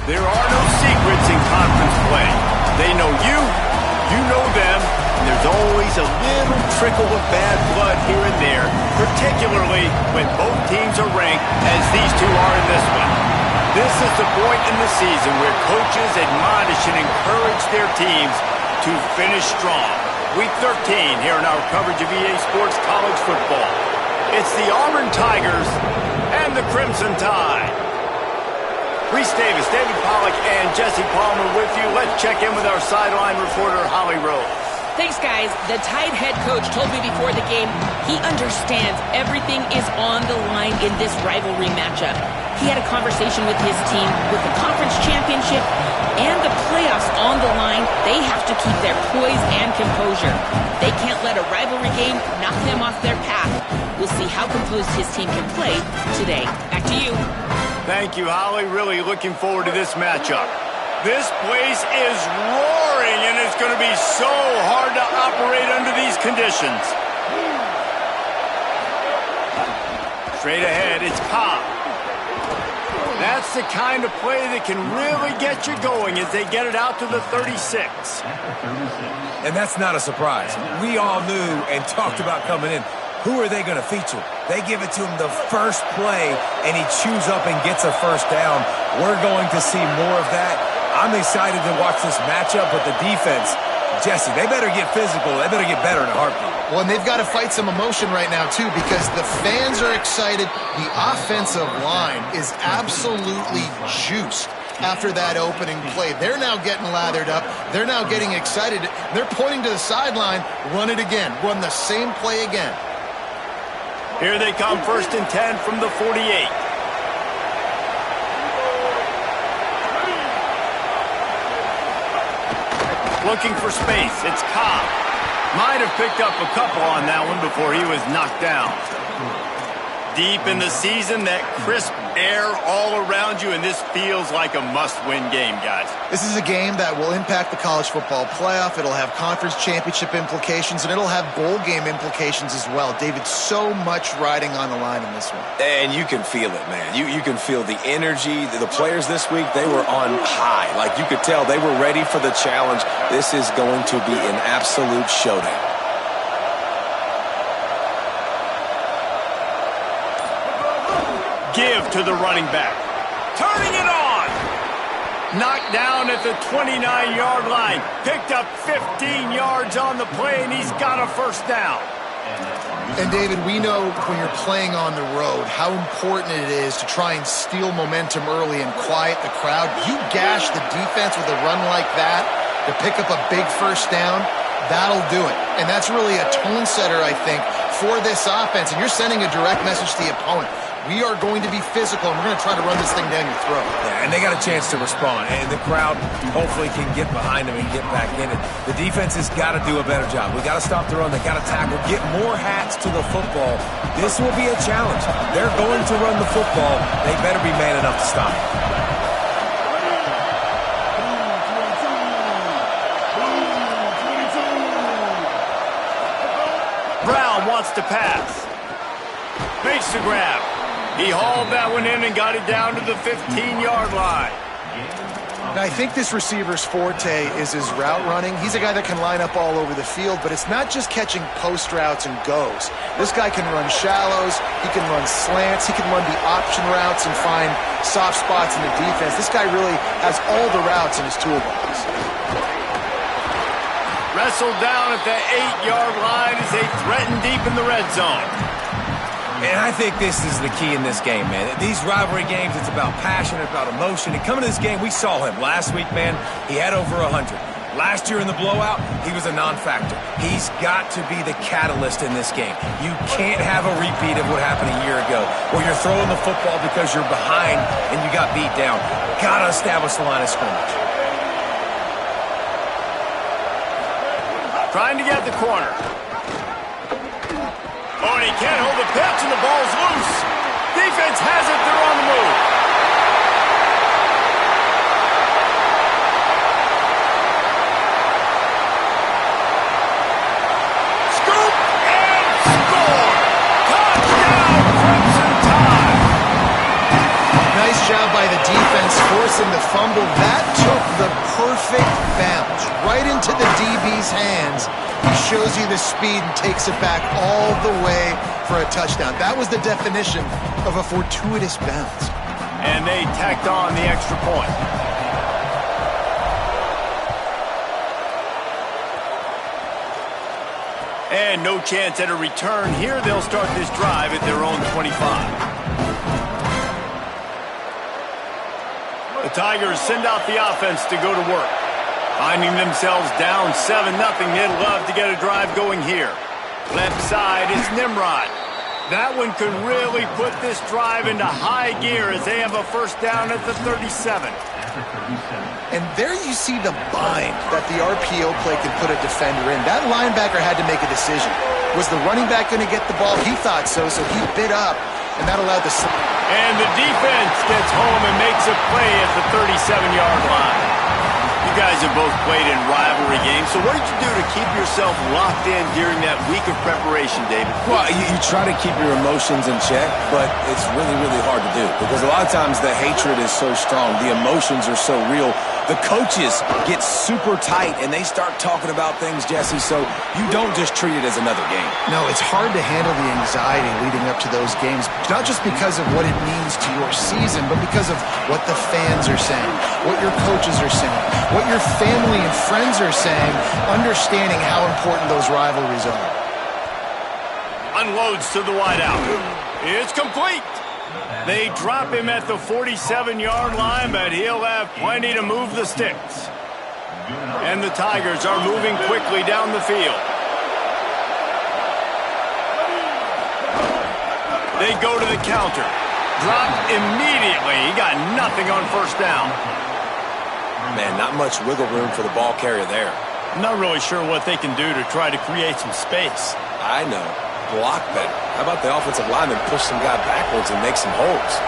There are no secrets in conference play. They know you, you know them, and there's always a little trickle of bad blood here and there, particularly when both teams are ranked as these two are in this one. This is the point in the season where coaches admonish and encourage their teams to finish strong. Week 13 here in our coverage of EA Sports College Football. It's the Auburn Tigers and the Crimson Tide. Reese Davis, David Pollack, and Jesse Palmer with you. Let's check in with our sideline reporter, Holly Rose. Thanks, guys. The Tide head coach told me before the game he understands everything is on the line in this rivalry matchup. He had a conversation with his team with the conference championship and the playoffs on the line. They have to keep their poise and composure. They can't let a rivalry game knock them off their path. We'll see how composed his team can play today. Back to you. Thank you, Holly. Really looking forward to this matchup. This place is roaring, and it's going to be so hard to operate under these conditions. Straight ahead, it's Cobb. That's the kind of play that can really get you going as they get it out to the 36. And that's not a surprise. We all knew and talked about coming in. Who are they going to feature? They give it to him the first play, and he chews up and gets a first down. We're going to see more of that. I'm excited to watch this matchup, but the defense, Jesse, they better get physical. They better get better in a heartbeat. Well, and they've got to fight some emotion right now, too, because the fans are excited. The offensive line is absolutely juiced after that opening play. They're now getting lathered up. They're now getting excited. They're pointing to the sideline. Run it again. Run the same play again. Here they come, 1st and 10 from the 48. Looking for space, it's Cobb. Might have picked up a couple on that one before he was knocked down. Deep in the season, that crisp air all around you, and this feels like a must-win game, guys. This is a game that will impact the college football playoff. It'll have conference championship implications, and it'll have bowl game implications as well. David, so much riding on the line in this one. And you can feel it, man. You can feel the energy. The players this week, they were on high. Like, you could tell they were ready for the challenge. This is going to be an absolute showdown. Give to the running back. Turning it on. Knocked down at the 29-yard line. Picked up 15 yards on the play, and he's got a first down. And, David, we know when you're playing on the road how important it is to try and steal momentum early and quiet the crowd. You gash the defense with a run like that to pick up a big first down, that'll do it. And that's really a tone setter, I think, for this offense. And you're sending a direct message to the opponent. We are going to be physical, and we're going to try to run this thing down your throat. Yeah, and they got a chance to respond, and the crowd hopefully can get behind them and get back in it. The defense has got to do a better job. We got to stop the run. They got to tackle, get more hats to the football. This will be a challenge. They're going to run the football. They better be man enough to stop it. Brown wants to pass. Makes the grab. He hauled that one in and got it down to the 15-yard line. Now, I think this receiver's forte is his route running. He's a guy that can line up all over the field, but it's not just catching post routes and goes. This guy can run shallows, he can run slants, he can run the option routes and find soft spots in the defense. This guy really has all the routes in his toolbox. Wrestled down at the 8-yard line as they threaten deep in the red zone. And I think this is the key in this game, man. These rivalry games, it's about passion, it's about emotion. And coming to this game, we saw him last week, man. He had over 100. Last year in the blowout, he was a non-factor. He's got to be the catalyst in this game. You can't have a repeat of what happened a year ago, where you're throwing the football because you're behind and you got beat down. Got to establish the line of scrimmage. Trying to get the corner. Oh, and he can't hold the pitch, and the ball's loose. Defense has it. They're on the move. Scoop and score. Touchdown, Crimson Tide. Nice job by the defense forcing the fumble. That took the perfect bounce right into the DB's hands. He shows you the speed and takes it back all the way for a touchdown. That was the definition of a fortuitous bounce. And they tacked on the extra point. And no chance at a return here. They'll start this drive at their own 25. The Tigers send out the offense to go to work. Finding themselves down 7-0, they'd love to get a drive going here. Left side is Nimrod. That one could really put this drive into high gear as they have a first down at the 37. And there you see the bind that the RPO play can put a defender in. That linebacker had to make a decision. Was the running back going to get the ball? He thought so, so he bit up, and that allowed the... And the defense gets home and makes a play at the 37-yard line. You guys have both played in rivalry games, so what did you do to keep yourself locked in during that week of preparation, David? Well, you try to keep your emotions in check, but it's really, really hard to do because a lot of times the hatred is so strong, the emotions are so real. The coaches get super tight, and they start talking about things, Jesse, so you don't just treat it as another game. No, it's hard to handle the anxiety leading up to those games, not just because of what it means to your season, but because of what the fans are saying, what your coaches are saying, what your family and friends are saying, understanding how important those rivalries are. Unloads to the wideout. It's complete. They drop him at the 47-yard line, but he'll have plenty to move the sticks. And the Tigers are moving quickly down the field. They go to the counter. Dropped immediately. He got nothing on first down. Man, not much wiggle room for the ball carrier there. I'm not really sure what they can do to try to create some space. I know. Block better. How about the offensive lineman push some guy backwards and make some holes?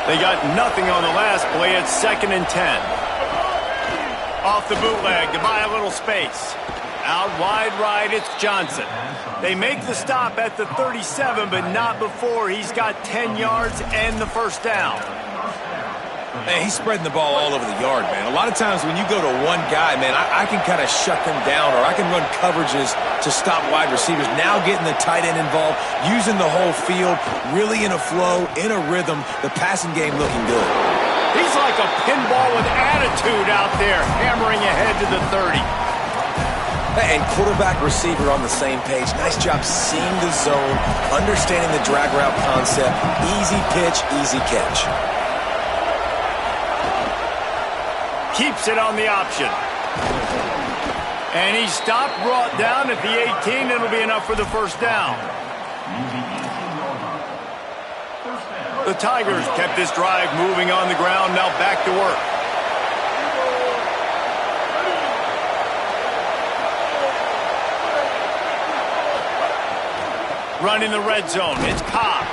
They got nothing on the last play. It's 2nd and 10. Off the bootleg to buy a little space. Out wide right, it's Johnson. They make the stop at the 37, but not before he's got 10 yards and the first down. Man, he's spreading the ball all over the yard, man. A lot of times when you go to one guy, man, I can kind of shut them down, or I can run coverages to stop wide receivers. Now getting the tight end involved, using the whole field, really in a flow, in a rhythm, the passing game looking good. He's like a pinball with attitude out there, hammering ahead to the 30. And quarterback receiver on the same page. Nice job seeing the zone, understanding the drag route concept. Easy pitch, easy catch. Keeps it on the option. And he stopped, brought down at the 18. It'll be enough for the first down. The Tigers kept this drive moving on the ground. Now back to work. Running the red zone. It's Cobb.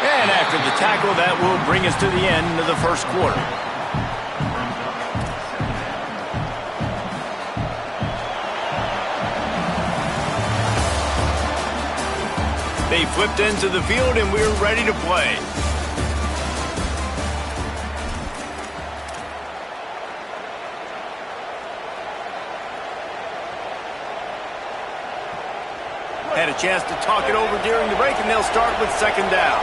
And after the tackle, that will bring us to the end of the first quarter. They flipped into the field, and we're ready to play. Had a chance to talk it over during the break, and they'll start with 2nd down.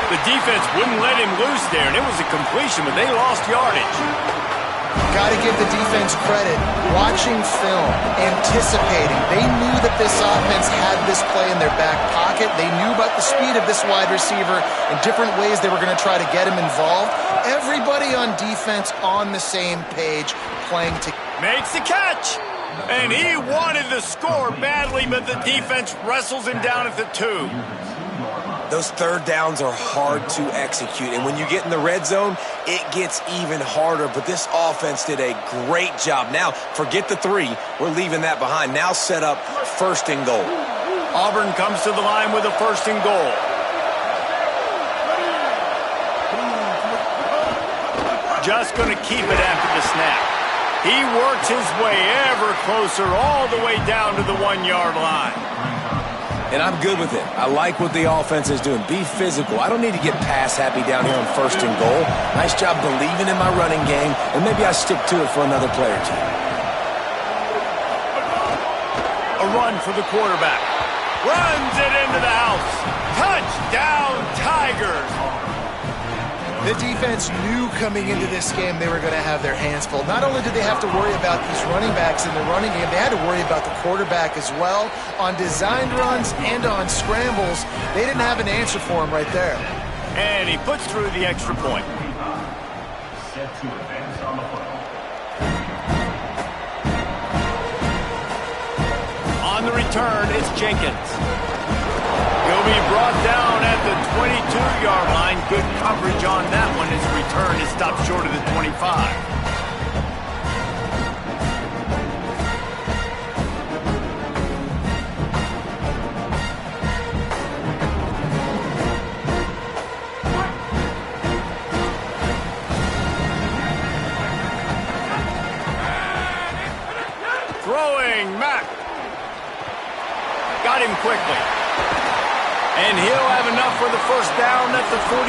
The defense wouldn't let him loose there, and it was a completion, but they lost yardage. Got to give the defense credit. Watching film, anticipating. They knew that this offense had this play in their back pocket. They knew about the speed of this wide receiver and different ways they were going to try to get him involved. Everybody on defense on the same page, playing to... Makes the catch! And he wanted the score badly, but the defense wrestles him down at the 2. Those third downs are hard to execute, and when you get in the red zone, it gets even harder, but this offense did a great job. Now, forget the 3. We're leaving that behind. Now set up 1st and goal. Auburn comes to the line with a 1st and goal. Just going to keep it after the snap. He works his way ever closer all the way down to the 1-yard line. And I'm good with it. I like what the offense is doing. Be physical. I don't need to get pass happy down here on 1st and goal. Nice job believing in my running game, and maybe I stick to it for another play or two. A run for the quarterback. Runs it into the house. Touchdown, Tigers. The defense knew coming into this game they were going to have their hands full. Not only did they have to worry about these running backs in the running game, they had to worry about the quarterback as well. On designed runs and on scrambles, they didn't have an answer for him right there. And he puts through the extra point. On the return, it's Jenkins. He'll be brought down at the 22-yard line. Good coverage on that one. His return is stopped short of the 25. Throwing, Mack. Got him quickly. And he'll have enough for the first down at the 42.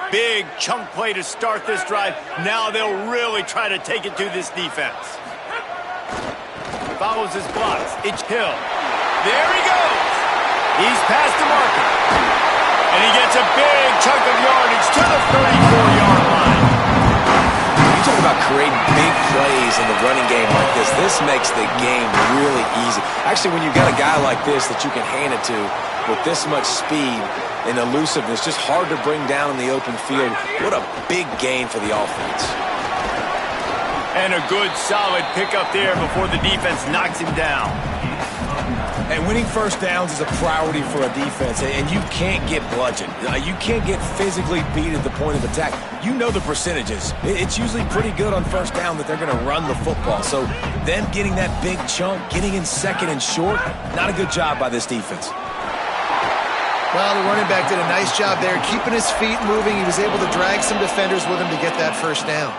Big chunk play to start this drive. Now they'll really try to take it to this defense. Follows his blocks. It's Hill. There he goes. He's past the marker. And he gets a big chunk of yardage to the 34-yard line. You talk about creating big plays in the running game like this. This makes the game really easy. Actually, when you've got a guy like this that you can hand it to with this much speed and elusiveness, just hard to bring down in the open field. What a big gain for the offense. And a good, solid pickup there before the defense knocks him down. And winning first downs is a priority for a defense, and you can't get bludgeoned. You can't get physically beat at the point of attack. You know the percentages. It's usually pretty good on first down that they're going to run the football. So them getting that big chunk, getting in second and short, not a good job by this defense. Well, the running back did a nice job there, keeping his feet moving. He was able to drag some defenders with him to get that first down.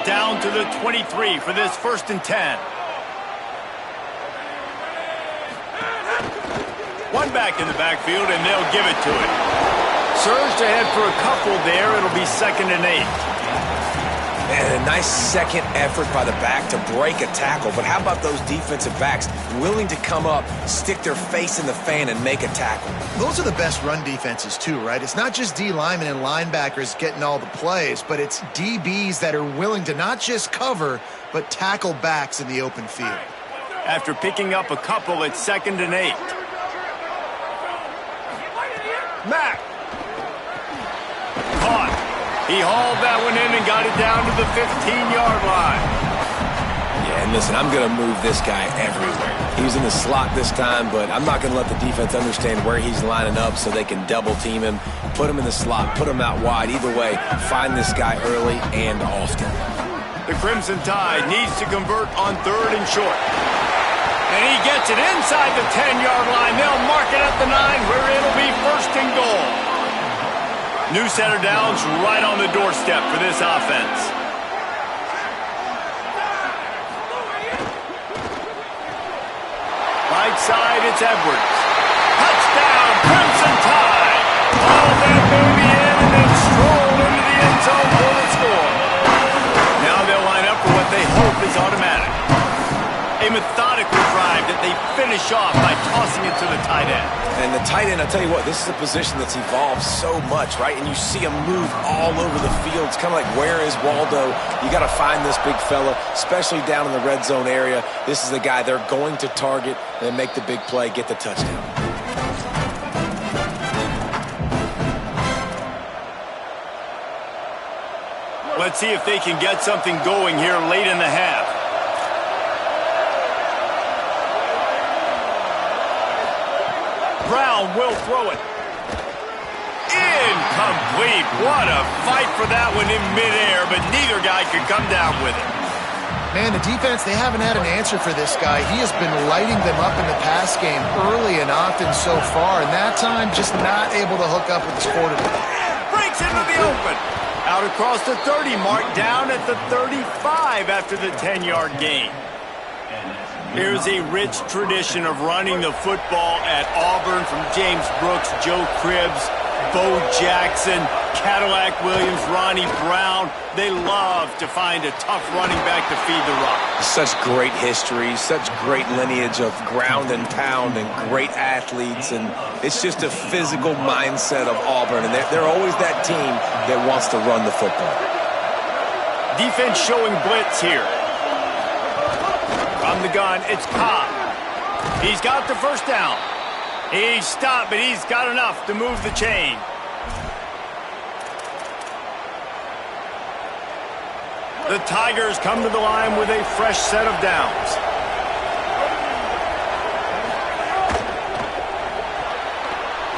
Down to the 23 for this 1st and 10. One back in the backfield, and they'll give it to it. Surged ahead for a couple there. It'll be 2nd and 8. And a nice second effort by the back to break a tackle. But how about those defensive backs willing to come up, stick their face in the fan, and make a tackle? Those are the best run defenses too, right? It's not just D linemen and linebackers getting all the plays, but it's DBs that are willing to not just cover, but tackle backs in the open field. After picking up a couple, it's 2nd and 8. Mack. Caught. He hauled that one in and got it down to the 15-yard line. Yeah, and listen, I'm going to move this guy everywhere. He was in the slot this time, but I'm not going to let the defense understand where he's lining up so they can double-team him, put him in the slot, put him out wide. Either way, find this guy early and often. The Crimson Tide needs to convert on 3rd and short. And he gets it inside the 10-yard line. They'll mark it at the 9 where it'll be 1st and goal. New set of downs right on the doorstep for this offense. Right side, it's Edwards. Touchdown, Crimson Tide. Haul that baby in and then stroll into the end zone for the score. Now they'll line up for what they hope is automatic. A methodical drive that they finish off by tossing it to the tight end. And the tight end, I'll tell you what, this is a position that's evolved so much, right? And you see him move all over the field. It's kind of like, where is Waldo? You got to find this big fella, especially down in the red zone area. This is the guy they're going to target and make the big play, get the touchdown. Let's see if they can get something going here late in the half. Brown will throw it. Incomplete. What a fight for that one in midair, but neither guy could come down with it. Man, the defense, they haven't had an answer for this guy. He has been lighting them up in the pass game early and often so far, and that time just not able to hook up with his quarterback. Breaks into the open. Out across the 30 mark, down at the 35 after the 10-yard gain. Here's a rich tradition of running the football at Auburn from James Brooks, Joe Cribbs, Bo Jackson, Cadillac Williams, Ronnie Brown. They love to find a tough running back to feed the rock. Such great history, such great lineage of ground and pound and great athletes, and it's just a physical mindset of Auburn, and they're always that team that wants to run the football. Defense showing blitz here. From the gun, it's Cobb. He's got the first down. He's stopped, but he's got enough to move the chain. The Tigers come to the line with a fresh set of downs.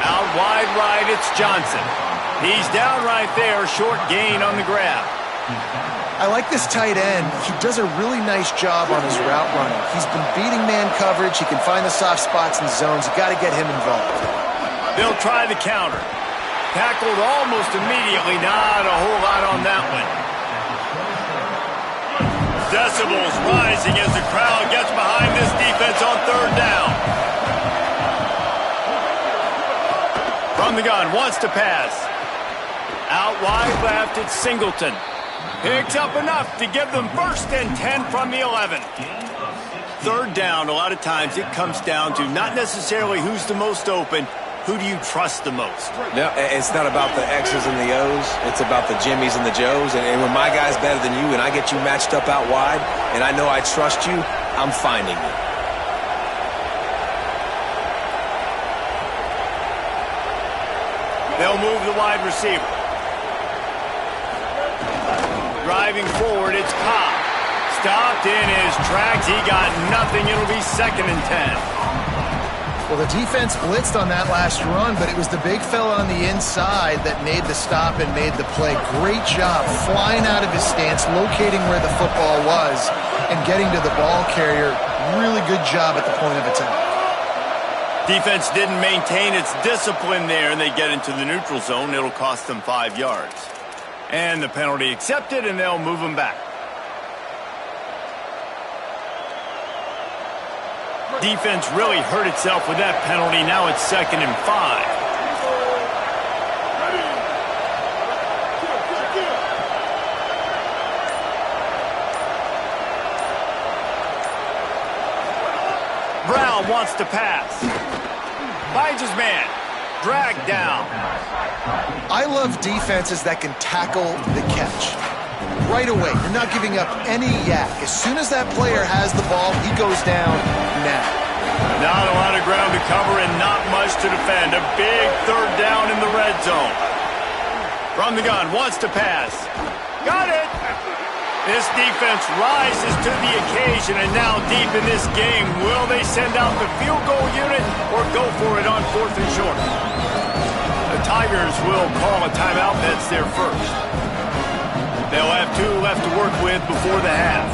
Out wide right, it's Johnson. He's down right there, short gain on the grab. I like this tight end. He does a really nice job on his route running. He's been beating man coverage. He can find the soft spots and zones. You got to get him involved. They'll try the counter. Tackled almost immediately. Not a whole lot on that one. Decibels rising as the crowd gets behind this defense on third down. From the gun, wants to pass. Out wide left, it's Singleton. Picks up enough to give them first and 10 from the 11. Third down, a lot of times it comes down to not necessarily who's the most open, who do you trust the most? No, it's not about the X's and the O's. It's about the Jimmies and the Joes. And when my guy's better than you and I get you matched up out wide and I know I trust you, I'm finding you. They'll move the wide receiver. Driving forward, it's Cobb. Stopped in his tracks. He got nothing. It'll be second and 10. Well, the defense blitzed on that last run, but it was the big fella on the inside that made the stop and made the play. Great job flying out of his stance, locating where the football was, and getting to the ball carrier. Really good job at the point of attack. Defense didn't maintain its discipline there, and they get into the neutral zone. It'll cost them 5 yards. And the penalty accepted, and they'll move them back. Defense really hurt itself with that penalty. Now it's second and 5. Brown wants to pass. Finds his man. Dragged down. I love defenses that can tackle the catch. Right away, you're not giving up any yak. As soon as that player has the ball, he goes down now. Not a lot of ground to cover and not much to defend. A big third down in the red zone. From the gun, wants to pass. Got it! This defense rises to the occasion, and now deep in this game, will they send out the field goal unit or go for it on fourth and short? The Tigers will call a timeout. That's their first. They'll have 2 left to work with before the half.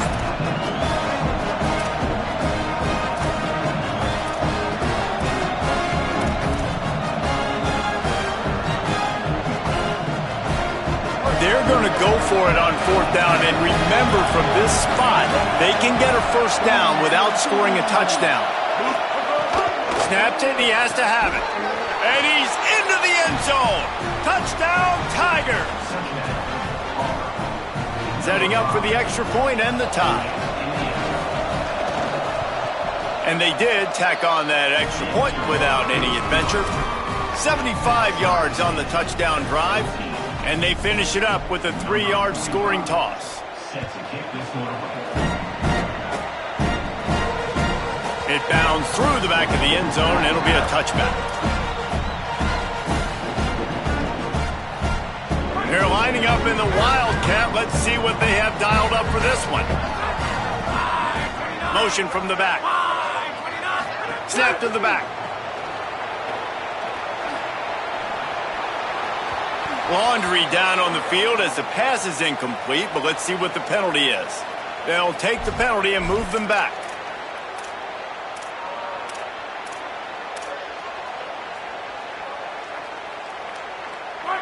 They're going to go for it on fourth down, and remember, from this spot, they can get a first down without scoring a touchdown. Snapped it, and he has to have it. And he's into the end zone. Touchdown, Tigers. Setting up for the extra point and the tie. And they did tack on that extra point without any adventure. 75 yards on the touchdown drive. And they finish it up with a 3-yard scoring toss. It bounds through the back of the end zone, and it'll be a touchback. They're lining up in the Wildcat. Let's see what they have dialed up for this one. Motion from the back. Snap to the back. Laundry down on the field as the pass is incomplete, but let's see what the penalty is. They'll take the penalty and move them back.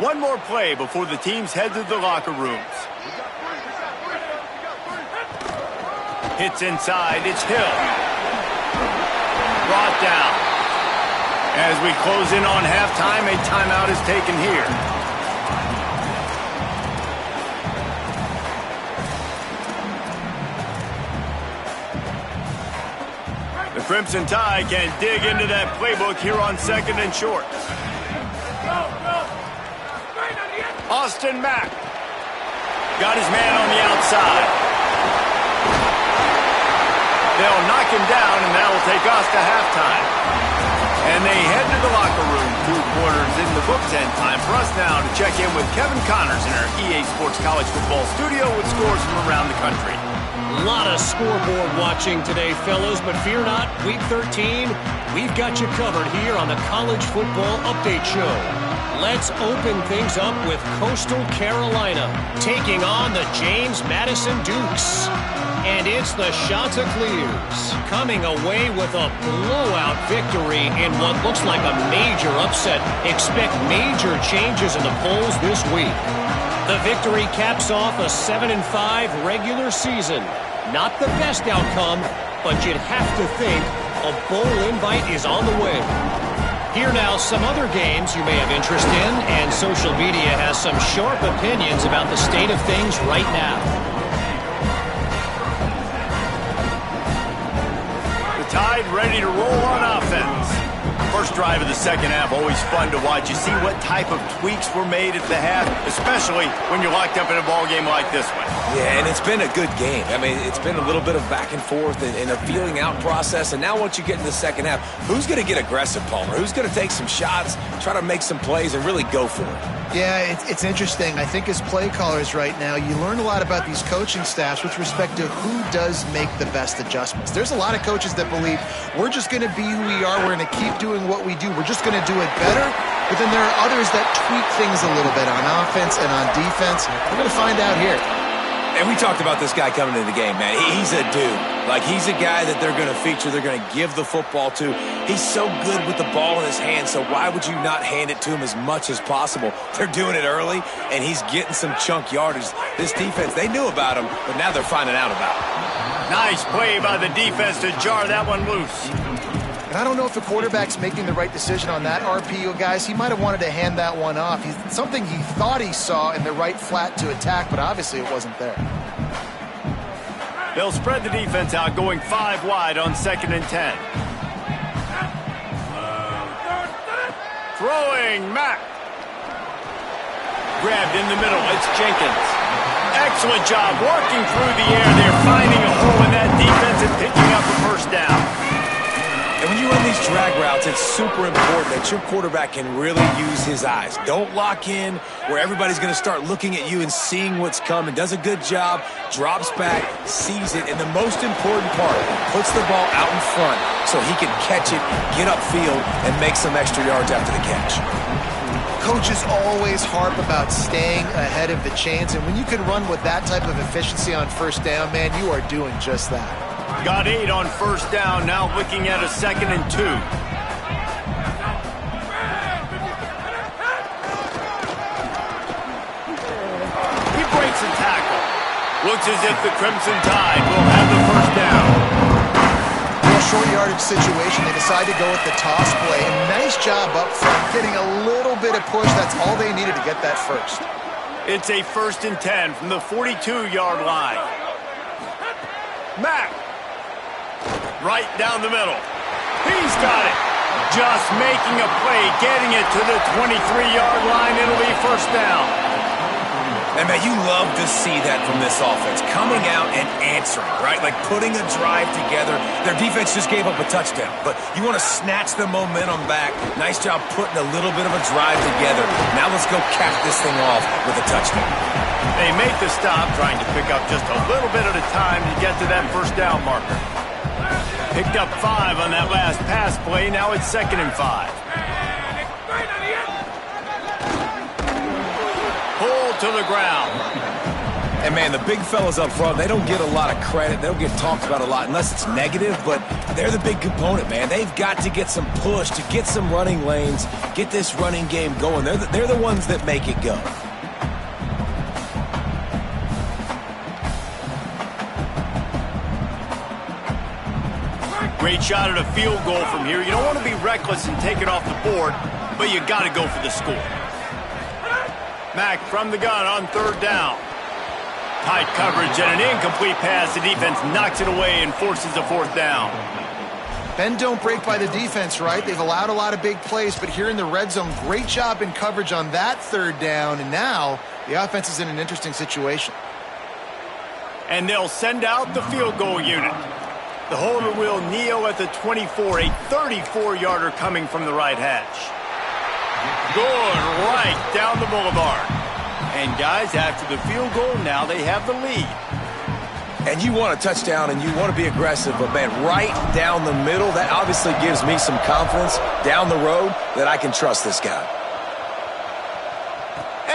One more play before the teams head to the locker rooms. Hits inside, it's Hill. Brought down. As we close in on halftime, a timeout is taken here. The Crimson Tide can dig into that playbook here on 2nd and short. Austin Mack got his man on the outside. They'll knock him down, and that'll take us to halftime. And they head to the locker room. 2 quarters in the books, and time for us now to check in with Kevin Connors in our EA Sports College Football studio with scores from around the country. A lot of scoreboard watching today, fellas, but fear not, Week 13, we've got you covered here on the College Football Update Show. Let's open things up with Coastal Carolina taking on the James Madison Dukes. And it's the Chanticleers coming away with a blowout victory in what looks like a major upset. Expect major changes in the polls this week. The victory caps off a 7-5 regular season. Not the best outcome, but you'd have to think a bowl invite is on the way. Here now, some other games you may have interest in, and social media has some sharp opinions about the state of things right now. The Tide ready to roll on offense. First drive of the second half, always fun to watch. You see what type of tweaks were made at the half, especially when you're locked up in a ball game like this one. Yeah, and it's been a good game. I mean, it's been a little bit of back and forth and a feeling out process. And now once you get in the second half, who's going to get aggressive, Palmer? Who's going to take some shots, try to make some plays, and really go for it? Yeah, it's interesting. I think as play callers right now, you learn a lot about these coaching staffs with respect to who does make the best adjustments. There's a lot of coaches that believe we're just going to be who we are. We're going to keep doing what we do. We're just going to do it better. But then there are others that tweak things a little bit on offense and on defense. We're going to find out here. And we talked about this guy coming into the game, man. He's a dude. Like, he's a guy that they're going to feature, they're going to give the football to. He's so good with the ball in his hand, so why would you not hand it to him as much as possible? They're doing it early, and he's getting some chunk yardage. This defense, they knew about him, but now they're finding out about him. Nice play by the defense to jar that one loose. And I don't know if the quarterback's making the right decision on that RPO, guys. He might have wanted to hand that one off. Something he thought he saw in the right flat to attack, but obviously it wasn't there. They'll spread the defense out, going 5 wide on 2nd and 10. Throwing, Mack. Grabbed in the middle, it's Jenkins. Excellent job working through the air. They're finding a hole in that defense and picking up a first down. And when you run these drag routes, it's super important that your quarterback can really use his eyes. Don't lock in where everybody's going to start looking at you and seeing what's coming. Does a good job, drops back, sees it, and the most important part, puts the ball out in front so he can catch it, get upfield, and make some extra yards after the catch. Coaches always harp about staying ahead of the chains, and when you can run with that type of efficiency on first down, man, you are doing just that. Got 8 on first down, now looking at a 2nd and 2. He breaks a tackle. Looks as if the Crimson Tide will have the first down. In a short yardage situation, they decide to go with the toss play. And nice job up front, getting a little bit of push. That's all they needed to get that first. It's a 1st and 10 from the 42-yard line. Mack. Right down the middle. He's got it. Just making a play, getting it to the 23-yard line. It'll be first down. And, man, you love to see that from this offense. Coming out and answering, right? Like putting a drive together. Their defense just gave up a touchdown. But you want to snatch the momentum back. Nice job putting a little bit of a drive together. Now let's go cap this thing off with a touchdown. They make the stop, trying to pick up just a little bit at a time to get to that first down marker. Picked up 5 on that last pass play. Now it's 2nd and 5. Pulled to the ground. And, man, the big fellas up front, they don't get a lot of credit. They don't get talked about a lot unless it's negative, but they're the big component, man. They've got to get some push, to get some running lanes, get this running game going. They're the ones that make it go. Great shot at a field goal from here. You don't want to be reckless and take it off the board, but you got to go for the score. Mack from the gun on third down. Tight coverage and an incomplete pass. The defense knocks it away and forces a fourth down. Bend don't break by the defense, right? They've allowed a lot of big plays, but here in the red zone, great job in coverage on that third down, and now the offense is in an interesting situation. And they'll send out the field goal unit. The holder will kneel at the 24, a 34-yarder coming from the right hash. Good, right down the boulevard. And guys, after the field goal, now they have the lead. And you want a touchdown and you want to be aggressive, but, man, right down the middle, that obviously gives me some confidence down the road that I can trust this guy.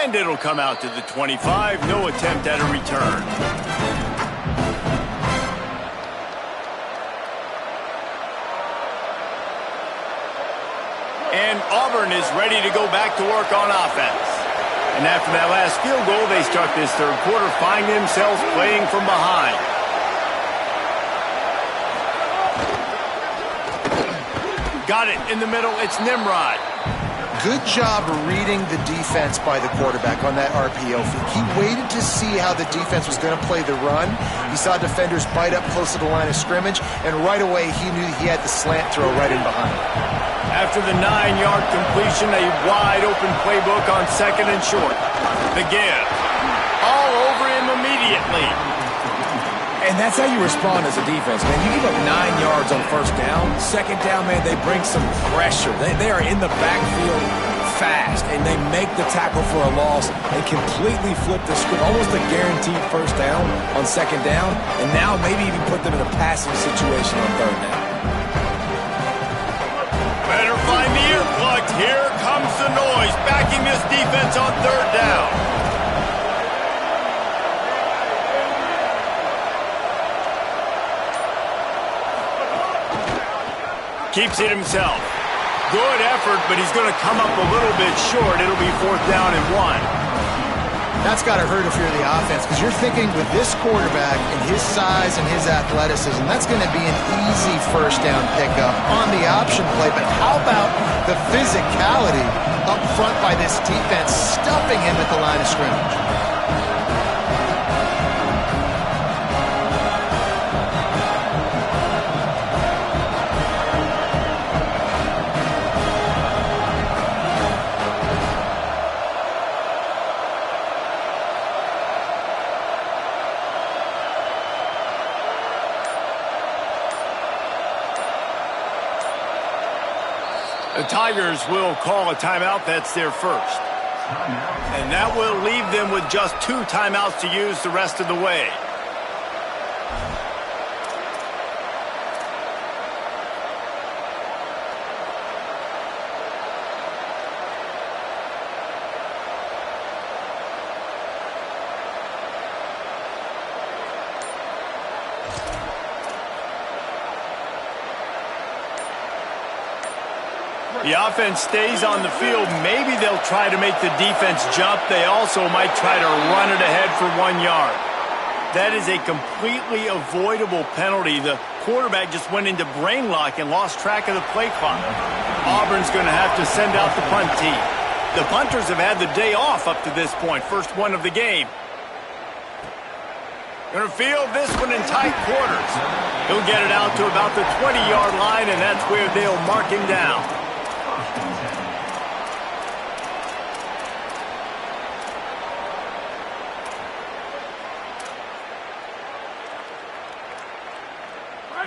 And it'll come out to the 25, no attempt at a return. And Auburn is ready to go back to work on offense. And after that last field goal, they start this third quarter, find themselves playing from behind. Got it in the middle. It's Nimrod. Good job reading the defense by the quarterback on that RPO feed. He waited to see how the defense was going to play the run. He saw defenders bite up close to the line of scrimmage, and right away he knew he had the slant throw right in behind him. After the 9-yard completion, a wide-open playbook on second and short. The give. All over him immediately. And that's how you respond as a defense, man. You give up 9 yards on first down. Second down, man, they bring some pressure. They are in the backfield fast, and they make the tackle for a loss and completely flip the script. Almost a guaranteed first down on second down, and now maybe even put them in a passing situation on third down. Better find the earplugs. Here comes the noise, backing this defense on third down. Keeps it himself. Good effort, but he's going to come up a little bit short. It'll be fourth down and 1. That's got to hurt if you're the offense, because you're thinking with this quarterback and his size and his athleticism, that's going to be an easy first down pickup on the option play. But how about the physicality up front by this defense, stuffing him at the line of scrimmage? The Tigers will call a timeout. That's their first. And that will leave them with just 2 timeouts to use the rest of the way. The offense stays on the field. Maybe they'll try to make the defense jump. They also might try to run it ahead for 1 yard. That is a completely avoidable penalty. The quarterback just went into brain lock and lost track of the play clock. Auburn's going to have to send out the punt team. The punters have had the day off up to this point. First one of the game. Going to field this one in tight quarters. He'll get it out to about the 20-yard line, and that's where they'll mark him down.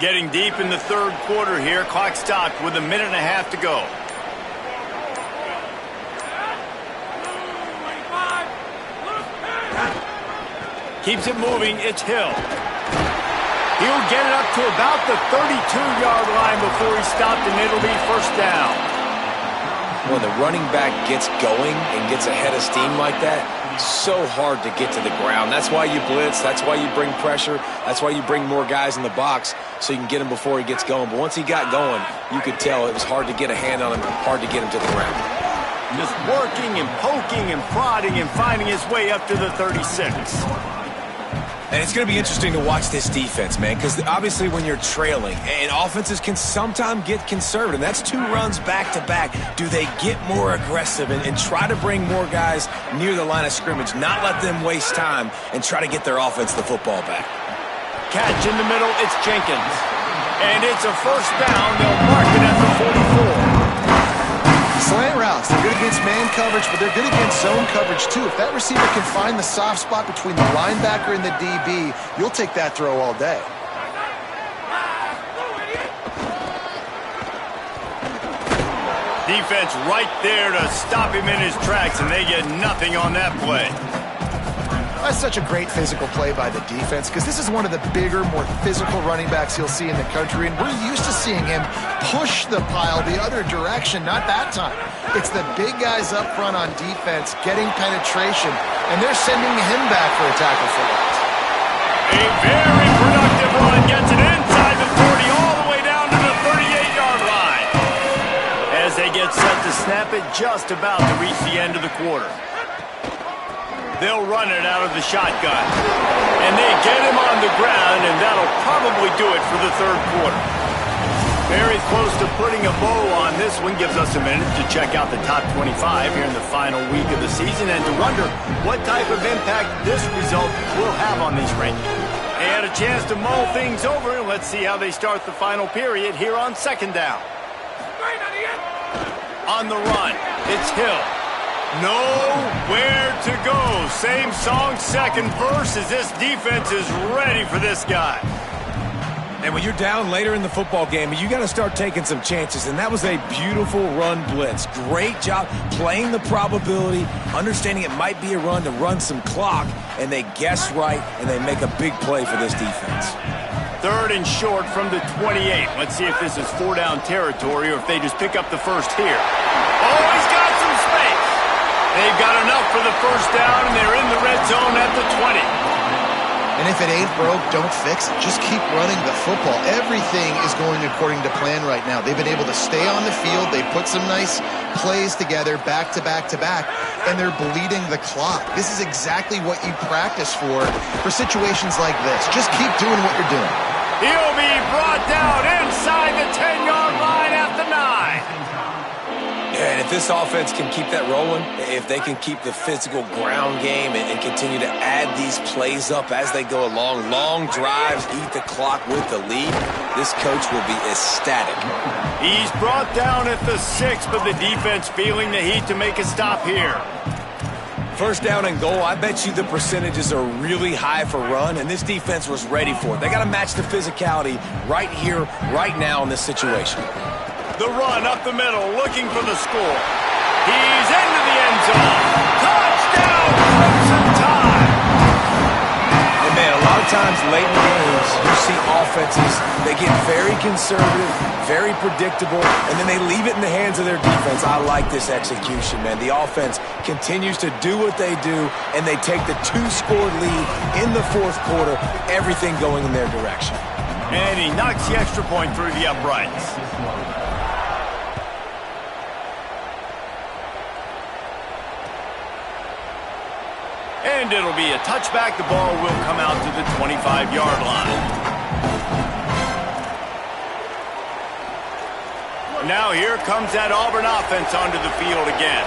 Getting deep in the third quarter here. Clock stopped with 1.5 minutes to go. Keeps it moving. It's Hill. He'll get it up to about the 32-yard line before he's stopped, and it'll be first down. When the running back gets going and gets ahead of steam like that, so hard to get to the ground. That's why you blitz. That's why you bring pressure. That's why you bring more guys in the box so you can get him before he gets going. But once he got going, you could tell it was hard to get a hand on him, hard to get him to the ground. Just working and poking and prodding and finding his way up to the 36. And it's going to be interesting to watch this defense, man, because obviously when you're trailing, and offenses can sometimes get conservative. That's 2 runs back-to-back. Do they get more aggressive and try to bring more guys near the line of scrimmage, not let them waste time, and try to get their offense the football back? Catch in the middle, it's Jenkins. And it's a first down. They'll mark it at the 44. Slant routes, they're good against man coverage, but they're good against zone coverage too. If that receiver can find the soft spot between the linebacker and the DB, you'll take that throw all day. Defense right there to stop him in his tracks, and they get nothing on that play. That's such a great physical play by the defense because this is one of the bigger, more physical running backs you'll see in the country, and we're used to seeing him push the pile the other direction. Not that time. It's the big guys up front on defense getting penetration, and they're sending him back for a tackle for loss. A very productive run gets it inside the 40 all the way down to the 38-yard line. As they get set to snap it, just about to reach the end of the quarter. They'll run it out of the shotgun. And they get him on the ground, and that'll probably do it for the third quarter. Very close to putting a bow on this one. Gives us a minute to check out the top 25 here in the final week of the season and to wonder what type of impact this result will have on these rankings. They had a chance to mull things over. Let's see how they start the final period here on second down. On the run, it's Hill. Nowhere to go. Same song, second verse, as this defense is ready for this guy. And when you're down later in the football game, you got to start taking some chances. And that was a beautiful run blitz. Great job playing the probability, understanding it might be a run to run some clock, and they guess right, and they make a big play for this defense. Third and short from the 28. Let's see if this is 4-down territory or if they just pick up the first here. Oh, he's got some space. They've got enough for the first down, and they're in the red zone at the 20. And if it ain't broke, don't fix it. Just keep running the football. Everything is going according to plan right now. They've been able to stay on the field. They put some nice plays together back to back to back, and they're bleeding the clock. This is exactly what you practice for situations like this. Just keep doing what you're doing. He'll be brought down inside the 10-yard line at the 9. And if this offense can keep that rolling, if they can keep the physical ground game and continue to add these plays up as they go along, long drives, eat the clock with the lead, this coach will be ecstatic. He's brought down at the 6, but the defense feeling the heat to make a stop here. First down and goal, I bet you the percentages are really high for run, and this defense was ready for it. They got to match the physicality right here, right now in this situation. The run up the middle, looking for the score. He's into the end zone. Touchdown, Crimson Tide! And man, a lot of times late in games, you see offenses, they get very conservative, very predictable, and then they leave it in the hands of their defense. I like this execution, man. The offense continues to do what they do, and they take the 2-score lead in the fourth quarter, everything going in their direction. And he knocks the extra point through the uprights. And it'll be a touchback. The ball will come out to the 25-yard line. Now here comes that Auburn offense onto the field again.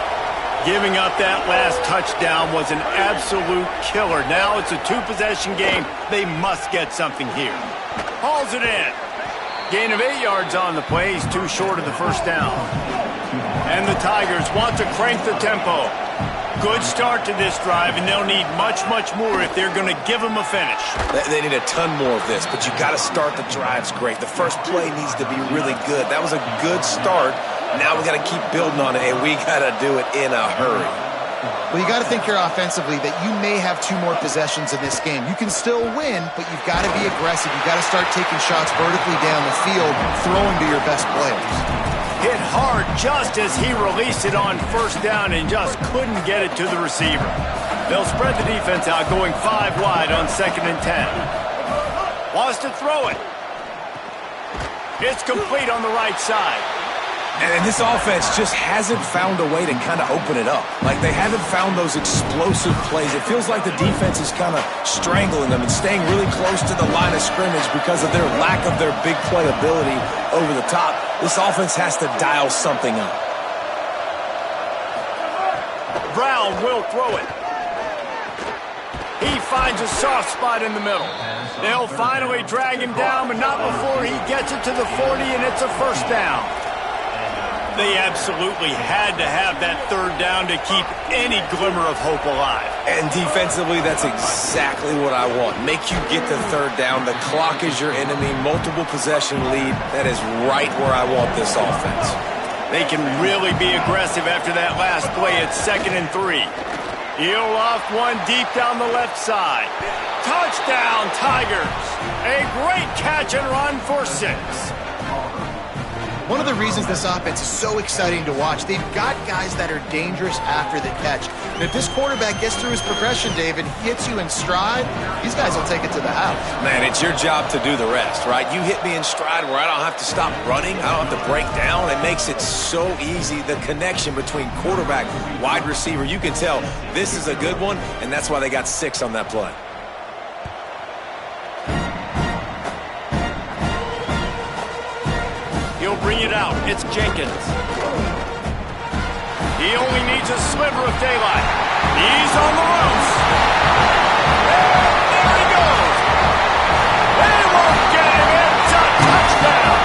Giving up that last touchdown was an absolute killer. Now it's a 2-possession game. They must get something here. Hauls it in. Gain of 8 yards on the play. He's too short of the first down. And the Tigers want to crank the tempo. Good start to this drive, and they'll need much, much more if they're going to give them a finish. They need a ton more of this, but you got to start the drives great. The first play needs to be really good. That was a good start. Now we got to keep building on it, and we got to do it in a hurry. Well, you got to think here offensively that you may have 2 more possessions in this game. You can still win, but you've got to be aggressive. You've got to start taking shots vertically down the field, throwing to your best players. Hit hard just as he released it on first down and just couldn't get it to the receiver. They'll spread the defense out, going 5 wide on 2nd and 10. Wants to throw it. It's complete on the right side. And this offense just hasn't found a way to kind of open it up. Like, they haven't found those explosive plays. It feels like the defense is kind of strangling them and staying really close to the line of scrimmage because of their lack of their big play ability over the top. This offense has to dial something up. Brown will throw it. He finds a soft spot in the middle. They'll finally drag him down, but not before he gets it to the 40, and it's a first down. They absolutely had to have that 3rd down to keep any glimmer of hope alive. And defensively, that's exactly what I want. Make you get the 3rd down. The clock is your enemy. Multiple possession lead. That is right where I want this offense. They can really be aggressive after that last play. It's 2nd and 3. He'll off one deep down the left side. Touchdown, Tigers. A great catch and run for 6. One of the reasons this offense is so exciting to watch, they've got guys that are dangerous after the catch. And if this quarterback gets through his progression, David, hits you in stride, these guys will take it to the house. Man, it's your job to do the rest, right? You hit me in stride where I don't have to stop running. I don't have to break down. It makes it so easy. The connection between quarterback, wide receiver, you can tell this is a good one, and that's why they got 6 on that play. He'll bring it out. It's Jenkins. He only needs a sliver of daylight. He's on the ropes. There he goes. They won't get him. It's a touchdown.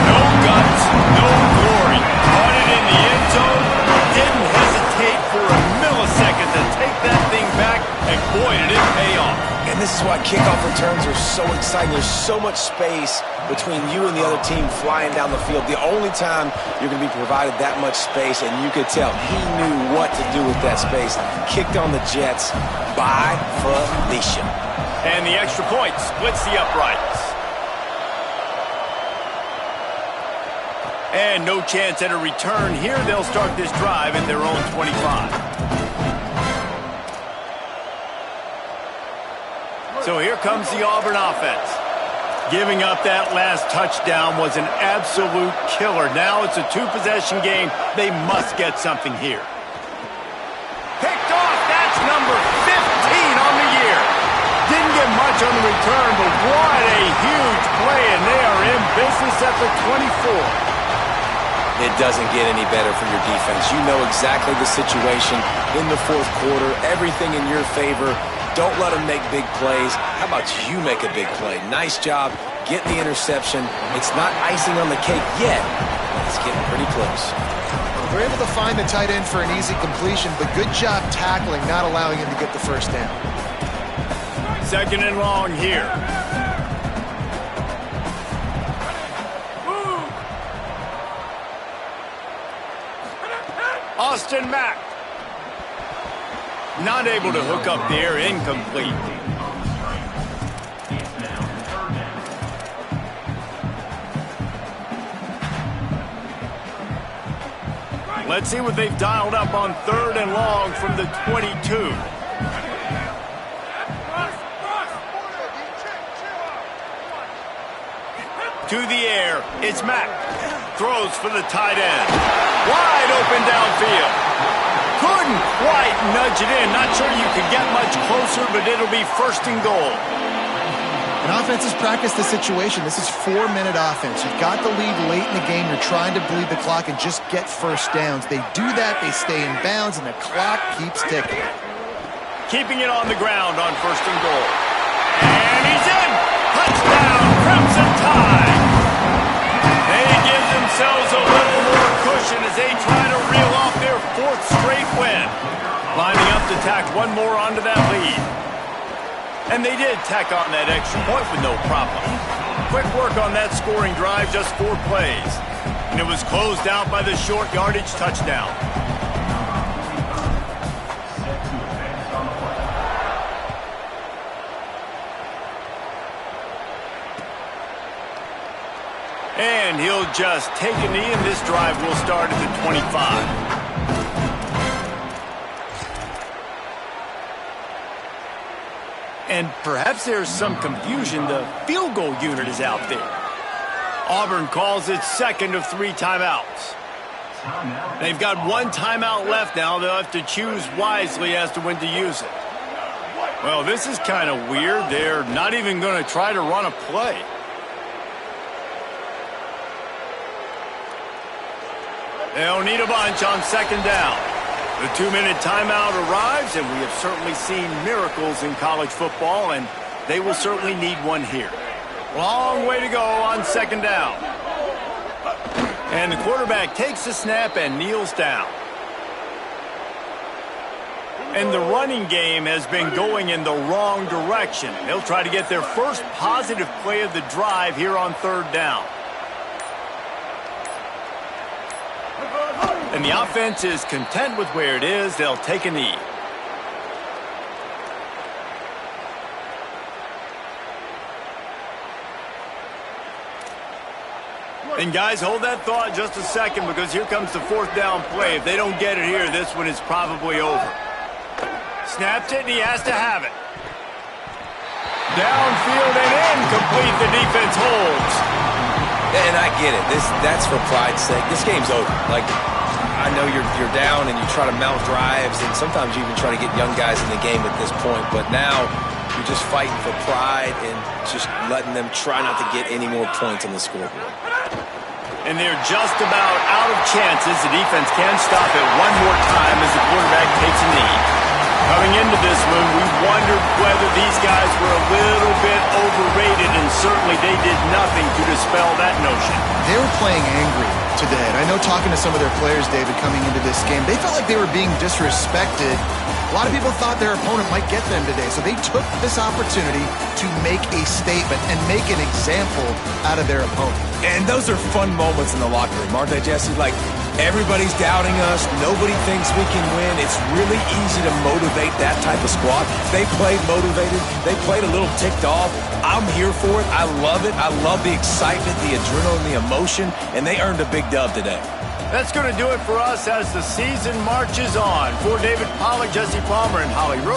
No guts, no glory. Caught it in the end zone. Didn't hesitate for a millisecond to take that thing back, and boy, did it pay off. And this is why kickoff returns are so exciting. There's so much space between you and the other team flying down the field. The only time you're going to be provided that much space, and you could tell he knew what to do with that space. Kicked on the Jets by Felicia. And the extra point splits the uprights. And no chance at a return here. They'll start this drive at their own 25. So here comes the Auburn offense. Giving up that last touchdown was an absolute killer. Now it's a 2-possession game. They must get something here. Picked off. That's number 15 on the year. Didn't get much on the return, but what a huge play, and they are in business at the 24. It doesn't get any better for your defense. You know exactly the situation in the 4th quarter. Everything in your favor. Don't let them make big plays. How about you make a big play? Nice job getting the interception. It's not icing on the cake yet, but it's getting pretty close. They're able to find the tight end for an easy completion, but good job tackling, not allowing him to get the first down. 2nd and long here. Austin Mack. Not able to hook up there, incomplete. Let's see what they've dialed up on 3rd and long from the 22. To the air, it's Mack. Throws for the tight end. Wide open downfield. Couldn't quite nudge it in. Not sure you could get much closer, but it'll be 1st and goal. And offenses practice the situation. This is 4-minute offense. You've got the lead late in the game. You're trying to bleed the clock and just get first downs. They do that, they stay in bounds, and the clock keeps ticking. Keeping it on the ground on 1st and goal. And he's in! Touchdown, Crimson Tide! They give themselves a little more cushion as they try to reel off their 4th straight win. Lining up to tack one more onto that lead. And they did tack on that extra point with no problem. Quick work on that scoring drive, just 4 plays. And it was closed out by the short yardage touchdown. And he'll just take a knee, and this drive will start at the 25. And perhaps there's some confusion. The field goal unit is out there. Auburn calls its second of 3 timeouts. They've got 1 timeout left now. They'll have to choose wisely as to when to use it. Well, this is kind of weird. They're not even going to try to run a play. They'll need a bunch on second down. The 2-minute timeout arrives, and we have certainly seen miracles in college football, and they will certainly need one here. Long way to go on second down. And the quarterback takes the snap and kneels down. And the running game has been going in the wrong direction. They'll try to get their first positive play of the drive here on third down. And the offense is content with where it is. They'll take a knee. And guys, hold that thought just a second, because here comes the 4th down play. If they don't get it here, this one is probably over. Snapped it, and he has to have it. Downfield and incomplete. The defense holds. And I get it. That's for pride's sake. This game's over. Like, I know you're down and you try to mount drives, and sometimes you even try to get young guys in the game at this point. But now you're just fighting for pride and just letting them try not to get any more points on the scoreboard. And they're just about out of chances. The defense can stop it one more time as the quarterback takes a knee. Coming into this one, we wondered whether these guys were a little bit overrated, and certainly they did nothing to dispel that notion. They were playing angry today, and I know talking to some of their players, David, coming into this game, they felt like they were being disrespected. A lot of people thought their opponent might get them today, so they took this opportunity to make a statement and make an example out of their opponent. And those are fun moments in the locker room, aren't they, Jesse? Like, everybody's doubting us. Nobody thinks we can win. It's really easy to motivate that type of squad. They played motivated. They played a little ticked off. I'm here for it. I love it. I love the excitement, the adrenaline, the emotion, and they earned a big dub today. That's going to do it for us as the season marches on. For David Pollack, Jesse Palmer, and Holly Rose.